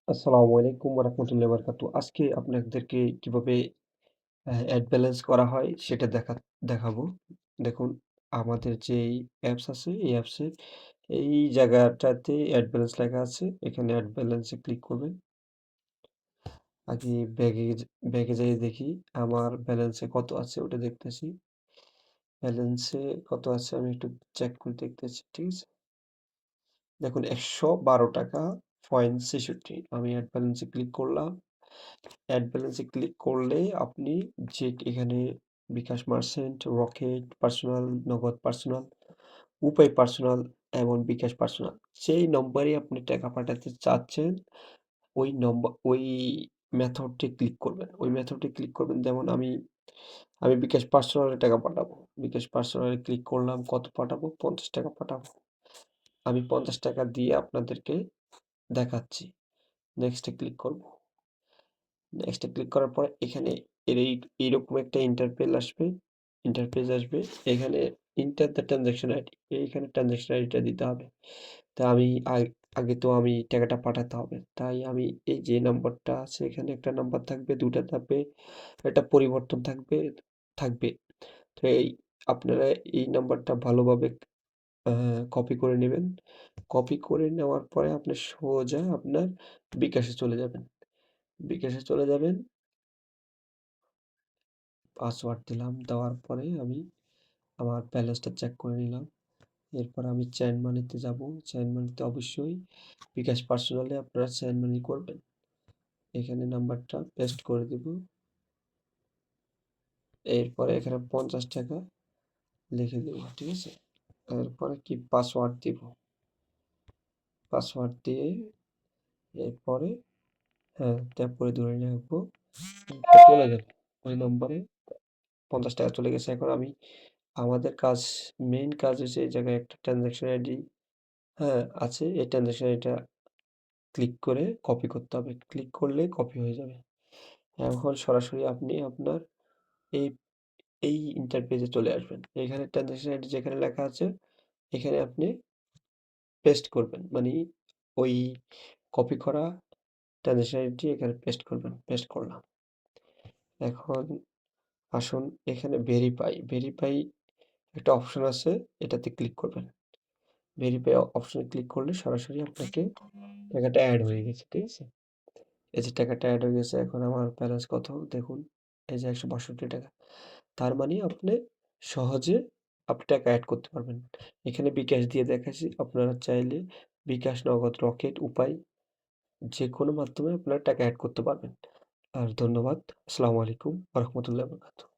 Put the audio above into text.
আসসালামু আলাইকুম ওয়া রাহমাতুল্লাহি ওয়া বারাকাতুহু। আজকে আপনাদেরকে কিভাবে অ্যাড ব্যালেন্স করা হয় সেটা দেখাবো। দেখুন আমাদের যেই অ্যাপস আছে এই অ্যাপসে এই জায়গাটাতে অ্যাড ব্যালেন্স লেখা আছে। এখানে অ্যাড ব্যালেন্সে ক্লিক করবেন। আগে ব্যাগে যেয়ে দেখি আমার ব্যালেন্সে কত আছে ওটা দেখতেছি। ব্যালেন্সে কত আছে আমি একটু চেক করে দেখতেছি। ঠিক আছে? দেখুন ৳১১.৬৫ আমি অ্যাড ব্যালেন্সে ক্লিক করলাম। অ্যাড ব্যালেন্সে ক্লিক করলে আপনি যে এখানে বিকাশ মার্চেন্ট, রকেট পার্সোনাল, নগদ পার্সোনাল, উপায় পার্সোনাল এবং বিকাশ পার্সোনাল যেই নম্বরে আপনি টাকা পাঠাতে চাচ্ছেন ওই মেথডটি ক্লিক করবেন। ওই মেথডটি ক্লিক করবেন যেমন আমি বিকাশ পার্সোনালে টাকা পাঠাবো। বিকাশ পার্সোনালে ক্লিক করলাম কত পাঠাবো? ৳৫০ পাঠাবো। আমি ৳৫০ দিয়ে আপনাদেরকে দেখাচ্ছি। নেক্সট এ ক্লিক করব। নেক্সট এ ক্লিক করার পর এখানে এইরকম একটা ইন্টারপেজ আসবে। এখানে ইন্টার দ্য ট্রান্সাকশন আইডি এইখানে ট্রান্সাকশন আইডিটা দিতে হবে। তা আমি আগে তো আমি টাকাটা পাঠাতে হবে। তাই আমি এই যে নাম্বারটা আছে এখানে একটা নাম্বার থাকবে, ২ টা থাকবে, একটা পরিবর্তন থাকবে। তো আপনারা এই নাম্বারটা ভালোভাবে কপি করে নেবেন। কপি করে নেওয়ার পরে আপনি সোজা আপনার বিকাশে চলে যাবেন। বিকাশে চলে যাবেন, পাসওয়ার্ড দিলাম। দেওয়ার পরে আমি আমার ব্যালেন্সটা চেক করে নিলাম। এরপর আমি চেইন মানিতে যাব। চেইন মানিতে অবশ্যই বিকাশ পার্সোনালে আপনারা চেইন মানি করবেন। এখানে নাম্বারটা পেস্ট করে দিব। এরপরে এখানে ৳৫০ লিখে দেব। ঠিক আছে? এরপরে কি পাসওয়ার্ড দিব। পাসওয়ার্ড দিয়ে এরপরে হ্যাঁ, ট্যাপ করে ধরে রাখবো। চলে যাবে। ওই নম্বরে ৳৫০ চলে গেছে। এখন আমাদের মেইন কাজ হচ্ছে এই জায়গায় একটা ট্রান্সেকশন আইডি হ্যাঁ, আছে। এই ট্রান্সেকশন আইডিটা ক্লিক করে কপি করতে হবে। ক্লিক করলেই কপি হয়ে যাবে। এখন সরাসরি আপনি আপনার এই এই ইন্টারপেজে চলে আসবেন। এখানে ট্রান্সেকশন আইডি যেখানে লেখা আছে এখানে আপনি পেস্ট করবেন। মানে ওই কপি করা ট্রান্সেকশন আইডিটি এখানে পেস্ট করবেন। পেস্ট করলাম। এখন আসুন এখানে ভেরিফাই একটা অপশন আছে এটাতে ক্লিক করবেন। ভেরিফাই অপশনে ক্লিক করলে সরাসরি আপনাকে টাকাটা এড হয়ে গেছে। ঠিক আছে? এই যে টাকাটা এড হয়ে গেছে। এখন আমার ব্যালেন্স কত দেখুন। এই যে ৳১৬২। তার মানে সহজে আপনি টাকা এড করতে পারবেন। এখানে বিকাশ দিয়ে দেখাচ্ছি। আপনারা চাইলে বিকাশ, নগদ, রকেট, উপায় যেকোনো মাধ্যমে আপনারা টাকা এড করতে পারবেন। আর ধন্যবাদ। আসসালামু আলাইকুম ওয়া রাহমাতুল্লাহি ওয়া বারাকাতুহু।